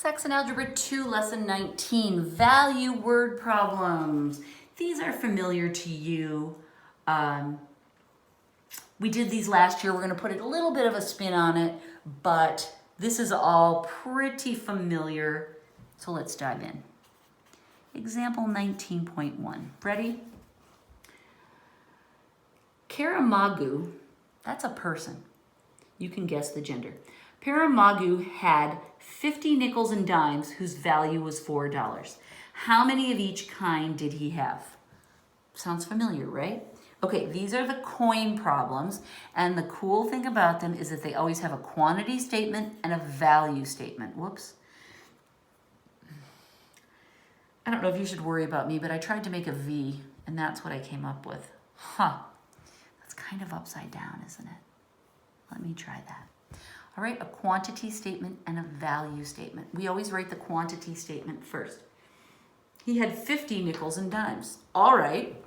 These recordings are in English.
Saxon Algebra 2, Lesson 19, Value Word Problems. These are familiar to you. We did these last year. We're going to put a little bit of a spin on it, but this is all pretty familiar. So let's dive in. Example 19.1. Ready? Karamagu, that's a person. You can guess the gender. Paramagu had 50 nickels and dimes whose value was $4. How many of each kind did he have? Sounds familiar, right? Okay, these are the coin problems, and the cool thing about them is that they always have a quantity statement and a value statement. Whoops. I don't know if you should worry about me, but I tried to make a V, and that's what I came up with. That's kind of upside down, isn't it? Let me try that. All right, a quantity statement and a value statement. We always write the quantity statement first. He had 50 nickels and dimes. All right,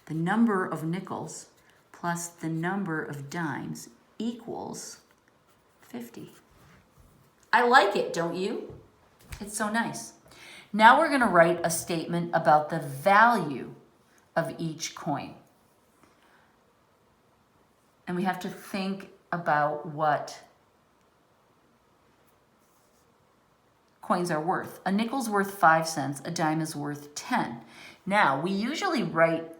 the number of nickels plus the number of dimes equals 50. I like it, don't you? It's so nice. Now we're gonna write a statement about the value of each coin. And we have to think about what coins are worth. A nickel's worth 5 cents, a dime is worth 10. Now, we usually write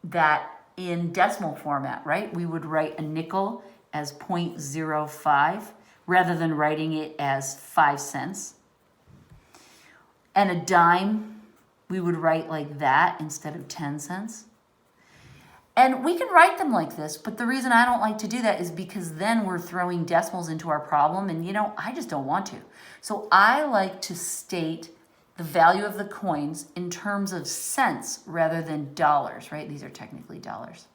that in decimal format, right? We would write a nickel as 0.05 rather than writing it as 5 cents. And a dime, we would write like that instead of 10 cents. And we can write them like this, but the reason I don't like to do that is because then we're throwing decimals into our problem, and I just don't want to. So I like to state the value of the coins in terms of cents rather than dollars, right? These are technically dollars.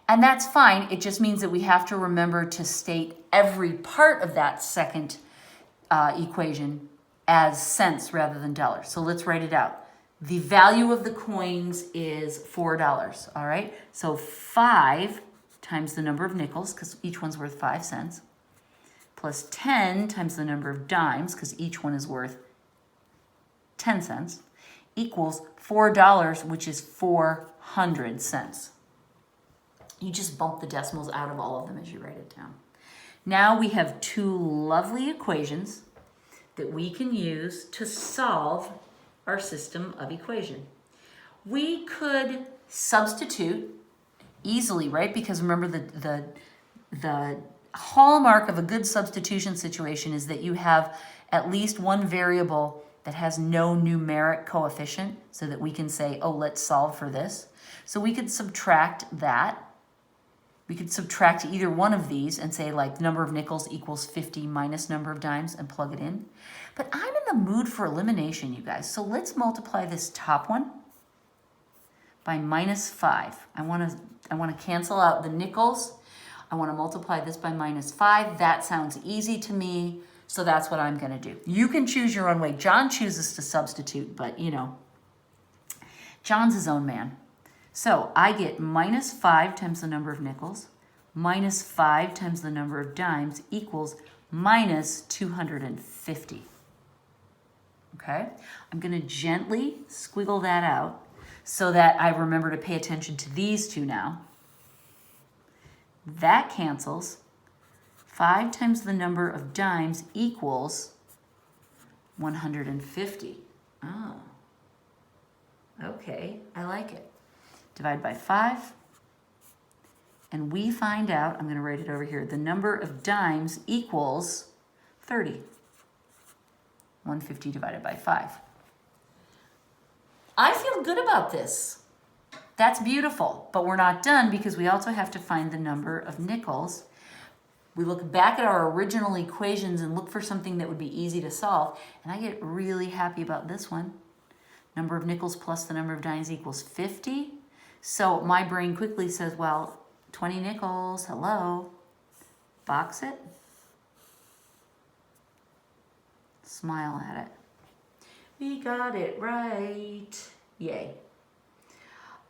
And that's fine. It just means that we have to remember to state every part of that second equation as cents rather than dollars. So let's write it out. The value of the coins is $4, all right? So 5 times the number of nickels, because each one's worth 5 cents, plus 10 times the number of dimes, because each one is worth 10 cents, equals $4, which is 400 cents. You just bump the decimals out of all of them as you write it down. Now we have two lovely equations that we can use to solve our system of equation. We could substitute easily, right? Because remember the hallmark of a good substitution situation is that you have at least one variable that has no numeric coefficient so that we can say, oh, let's solve for this. So we could subtract that. We could subtract either one of these and say like number of nickels equals 50 minus number of dimes and plug it in. But I'm in the mood for elimination, you guys. So let's multiply this top one by minus 5. I want to cancel out the nickels. I want to multiply this by minus 5. That sounds easy to me, so that's what I'm going to do. You can choose your own way. John chooses to substitute, but John's his own man. So I get minus 5 times the number of nickels, minus 5 times the number of dimes equals minus 250. Okay? I'm going to gently squiggle that out so that I remember to pay attention to these two now. That cancels. 5 times the number of dimes equals 150. Oh. Okay, I like it. Divide by 5, and we find out, I'm going to write it over here, the number of dimes equals 30. 150 divided by 5. I feel good about this. That's beautiful, but we're not done because we also have to find the number of nickels. We look back at our original equations and look for something that would be easy to solve, and I get really happy about this one. Number of nickels plus the number of dimes equals 50. So my brain quickly says, well, 20 nickels, hello, box it, smile at it. We got it right, yay.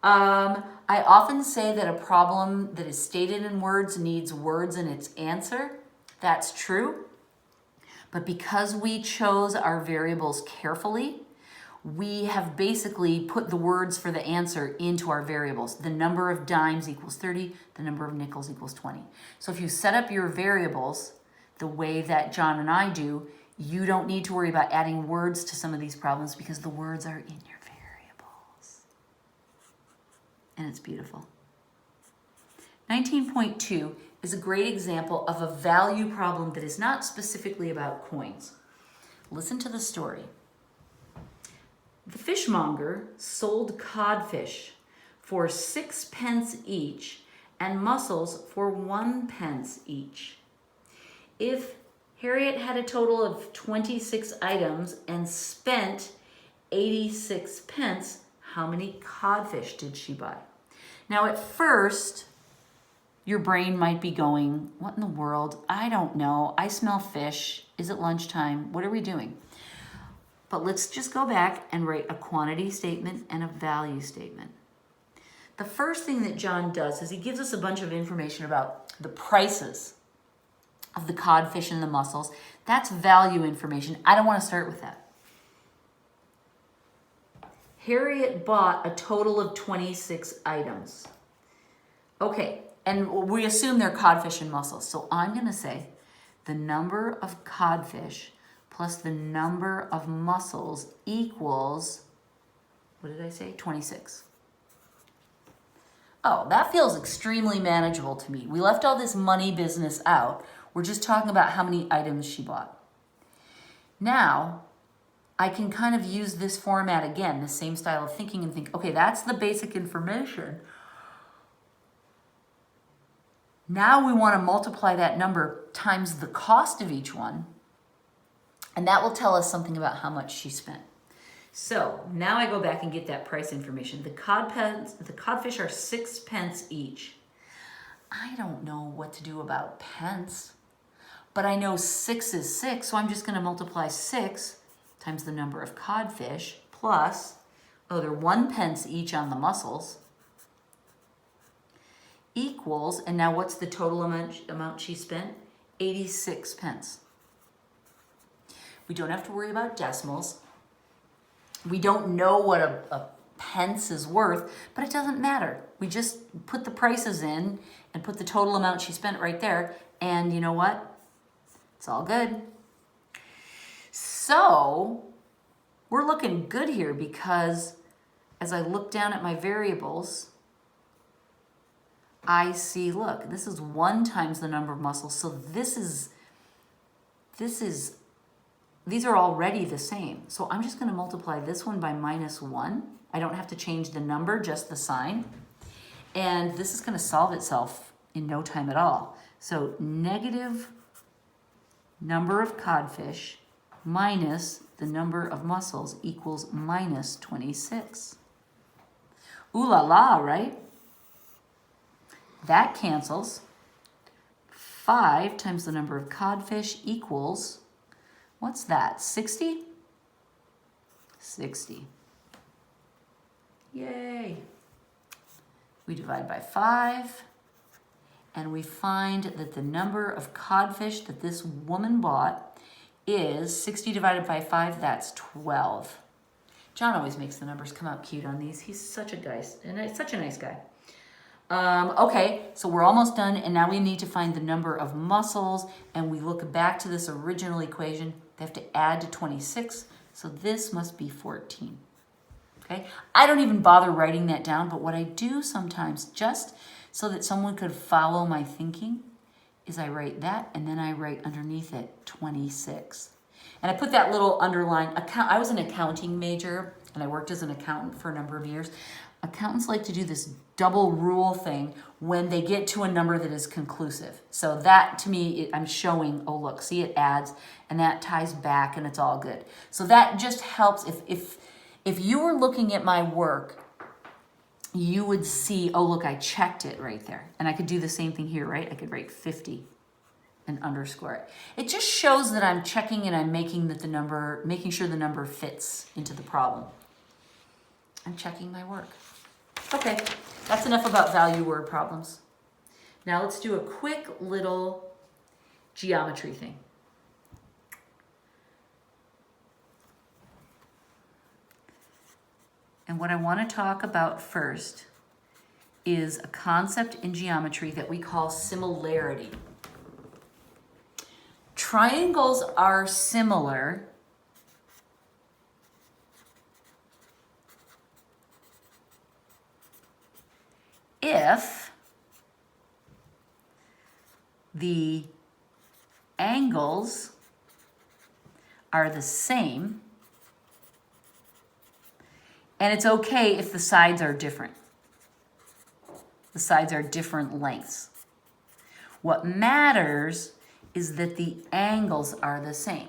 I often say that a problem that is stated in words needs words in its answer. That's true. But because we chose our variables carefully, we have basically put the words for the answer into our variables. The number of dimes equals 30, the number of nickels equals 20. So if you set up your variables the way that John and I do, you don't need to worry about adding words to some of these problems because the words are in your variables. And it's beautiful. 19.2 is a great example of a value problem that is not specifically about coins. Listen to the story. The fishmonger sold codfish for 6 pence each and mussels for 1 pence each. If Harriet had a total of 26 items and spent 86 pence, how many codfish did she buy? Now at first, your brain might be going, what in the world? I don't know. I smell fish. Is it lunchtime? What are we doing? But let's just go back and write a quantity statement and a value statement. The first thing that John does is he gives us a bunch of information about the prices of the codfish and the mussels. That's value information. I don't want to start with that. Harriet bought a total of 26 items. Okay, and we assume they're codfish and mussels. So I'm going to say the number of codfish plus the number of mussels equals, what did I say? 26. Oh, that feels extremely manageable to me. We left all this money business out. We're just talking about how many items she bought. Now, I can kind of use this format again, the same style of thinking, and think, okay, that's the basic information. Now we want to multiply that number times the cost of each one, and that will tell us something about how much she spent. So now I go back and get that price information. The codfish are 6 pence each. I don't know what to do about pence, but I know 6 is 6, so I'm just going to multiply 6 times the number of codfish plus, oh, they're 1 pence each on the mussels, equals, and now what's the total amount she spent? 86 pence. We don't have to worry about decimals. We don't know what a pence is worth, but it doesn't matter. We just put the prices in and put the total amount she spent right there, and you know what? It's all good. So we're looking good here because as I look down at my variables, I see, look, this is 1 times the number of mussels. So these are already the same. So I'm just going to multiply this one by -1. I don't have to change the number, just the sign. And this is going to solve itself in no time at all. So negative number of codfish minus the number of mussels equals -26. Ooh la la, right? That cancels. 5 times the number of codfish equals, what's that, 60? 60. Yay. We divide by 5, and we find that the number of codfish that this woman bought is 60 divided by 5, that's 12. John always makes the numbers come out cute on these. He's such a nice guy. Okay, so we're almost done, and now we need to find the number of mussels, and we look back to this original equation. They have to add to 26, so this must be 14. Okay, I don't even bother writing that down, but what I do sometimes, just so that someone could follow my thinking, is I write that, and then I write underneath it 26. And I put that little underline. I was an accounting major, and I worked as an accountant for a number of years. Accountants like to do this double rule thing when they get to a number that is conclusive. So that, to me, I'm showing, oh, look, see, it adds, and that ties back, and it's all good. So that just helps. If you were looking at my work, you would see, oh, look, I checked it right there. And I could do the same thing here, right? I could write 50 and underscore it. It just shows that I'm checking and I'm making sure the number fits into the problem. I'm checking my work. Okay, that's enough about value word problems. Now let's do a quick little geometry thing. And what I want to talk about first is a concept in geometry that we call similarity. Triangles are similar if the angles are the same, and it's okay if the sides are different. The sides are different lengths. What matters is that the angles are the same.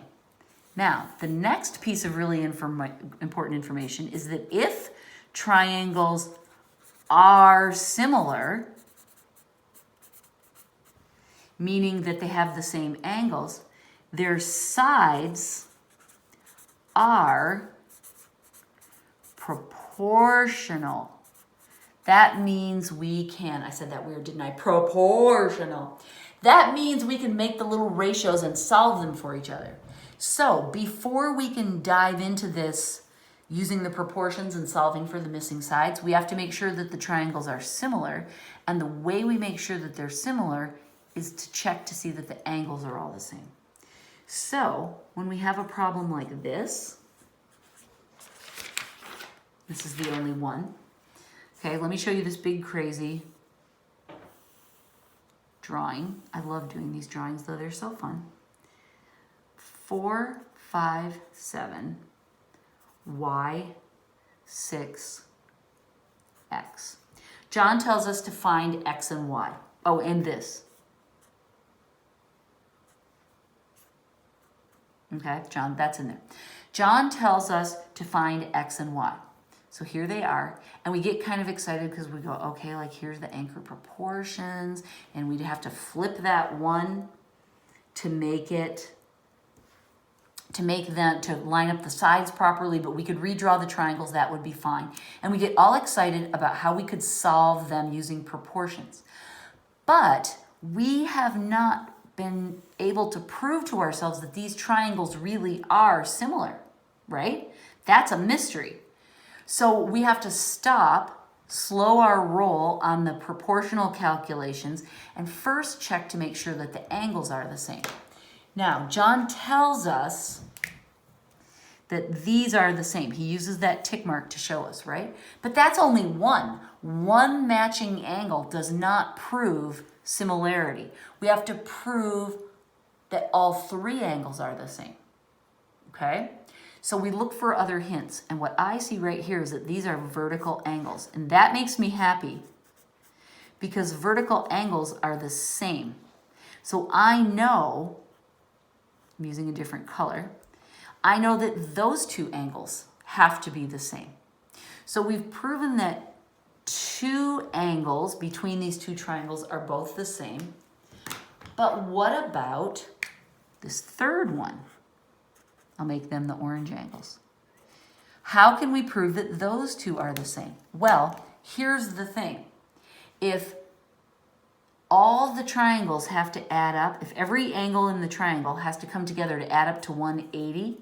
Now, the next piece of really important information is that if triangles are similar, meaning that they have the same angles, their sides are proportional. That means we can, I said that weird, didn't I? Proportional. That means we can make the little ratios and solve them for each other. So before we can dive into this using the proportions and solving for the missing sides, we have to make sure that the triangles are similar. And the way we make sure that they're similar is to check to see that the angles are all the same. So when we have a problem like this is the only one. Okay, let me show you this big crazy drawing. I love doing these drawings though, they're so fun. 4, 5, 7, y, 6, x. John tells us to find x and y. Oh, and this. Okay, John, that's in there. John tells us to find x and y. So here they are, and we get kind of excited because we go, okay, like here's the anchor proportions, and we'd have to flip that one to make it, to line up the sides properly, but we could redraw the triangles, that would be fine. And we get all excited about how we could solve them using proportions. But we have not been able to prove to ourselves that these triangles really are similar, right? That's a mystery. So we have to stop, slow our roll on the proportional calculations, and first check to make sure that the angles are the same. Now, John tells us that these are the same. He uses that tick mark to show us, right? But that's only one. One matching angle does not prove similarity. We have to prove that all three angles are the same, okay? So we look for other hints, and what I see right here is that these are vertical angles, and that makes me happy because vertical angles are the same. So I know, I'm using a different color, I know that those two angles have to be the same. So we've proven that two angles between these two triangles are both the same, but what about this third one? I'll make them the orange angles. How can we prove that those two are the same? Well, here's the thing. If all the triangles have to add up, if every angle in the triangle has to come together to add up to 180,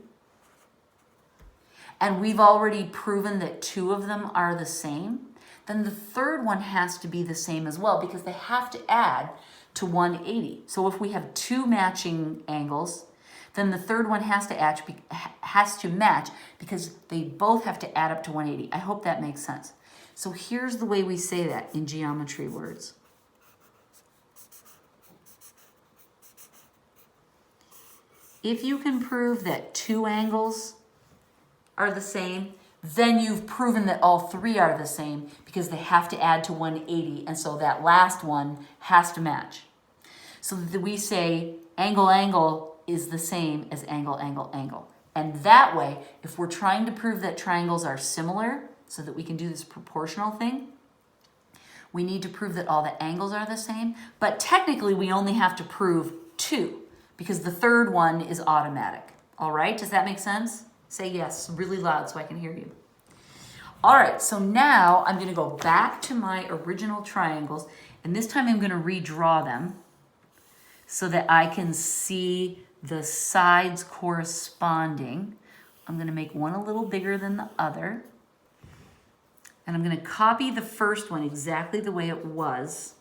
and we've already proven that two of them are the same, then the third one has to be the same as well because they have to add to 180. So if we have two matching angles, then the third one has to match because they both have to add up to 180. I hope that makes sense. So here's the way we say that in geometry words. If you can prove that two angles are the same, then you've proven that all three are the same because they have to add to 180, and so that last one has to match. So that we say angle, angle is the same as angle, angle, angle. And that way, if we're trying to prove that triangles are similar so that we can do this proportional thing, we need to prove that all the angles are the same, but technically we only have to prove two because the third one is automatic. All right, does that make sense? Say yes really loud so I can hear you. All right, so now I'm gonna go back to my original triangles, and this time I'm gonna redraw them so that I can see the sides corresponding. I'm going to make one a little bigger than the other. And I'm going to copy the first one exactly the way it was.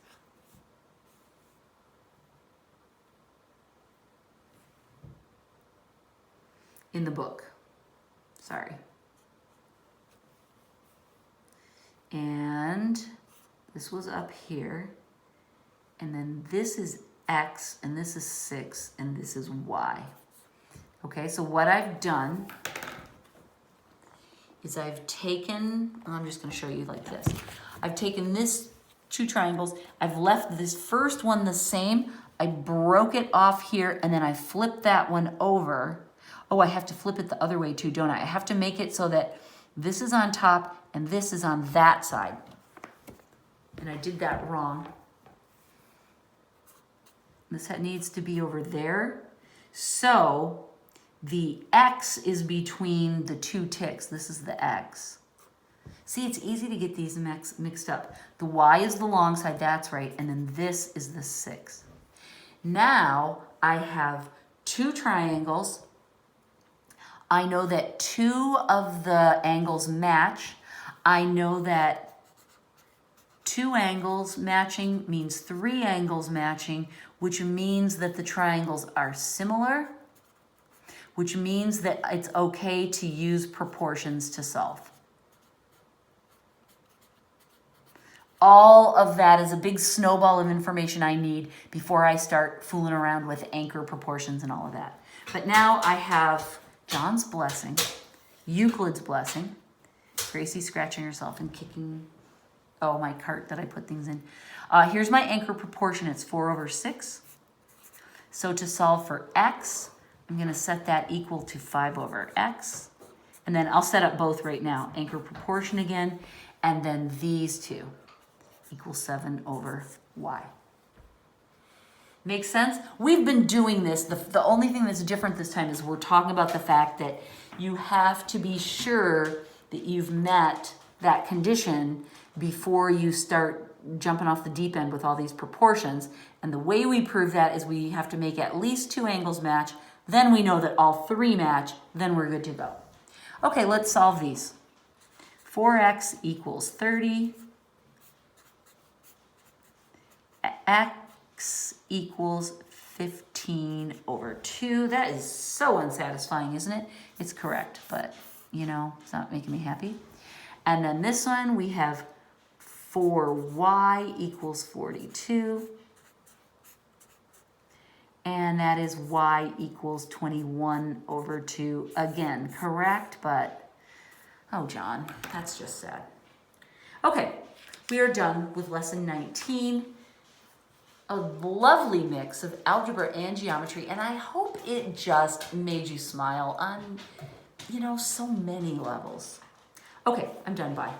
In the book. Sorry. And this was up here. And then this is X, and this is 6, and this is Y. Okay, so what I've done is I've taken, I'm just going to show you like this. I've taken this 2 triangles. I've left this first one the same. I broke it off here, and then I flipped that one over. Oh, I have to flip it the other way too, don't I? I have to make it so that this is on top and this is on that side. And I did that wrong. This needs to be over there. So the X is between the 2 ticks. This is the X. See, it's easy to get these mixed up. The Y is the long side, that's right. And then this is the 6. Now I have 2 triangles. I know that 2 of the angles match. I know that 2 angles matching means 3 angles matching, which means that the triangles are similar, which means that it's okay to use proportions to solve. All of that is a big snowball of information I need before I start fooling around with anchor proportions and all of that. But now I have John's blessing, Euclid's blessing. Gracie's scratching herself and kicking, oh, my cart that I put things in. Here's my anchor proportion. It's 4/6. So to solve for X, I'm going to set that equal to 5/X. And then I'll set up both right now. Anchor proportion again. And then these 2 equal 7/Y. Makes sense? We've been doing this. The only thing that's different this time is we're talking about the fact that you have to be sure that you've met that condition before you start jumping off the deep end with all these proportions. And the way we prove that is we have to make at least 2 angles match. Then we know that all 3 match. Then we're good to go. Okay, let's solve these. 4x equals 30. X equals 15/2. That is so unsatisfying, isn't it? It's correct, but you know, it's not making me happy. And then this one, we have 4y equals 42. And that is y equals 21/2. Again, correct, but oh, John, that's just sad. Okay, we are done with lesson 19. A lovely mix of algebra and geometry, and I hope it just made you smile on, you know, so many levels. Okay, I'm done. Bye.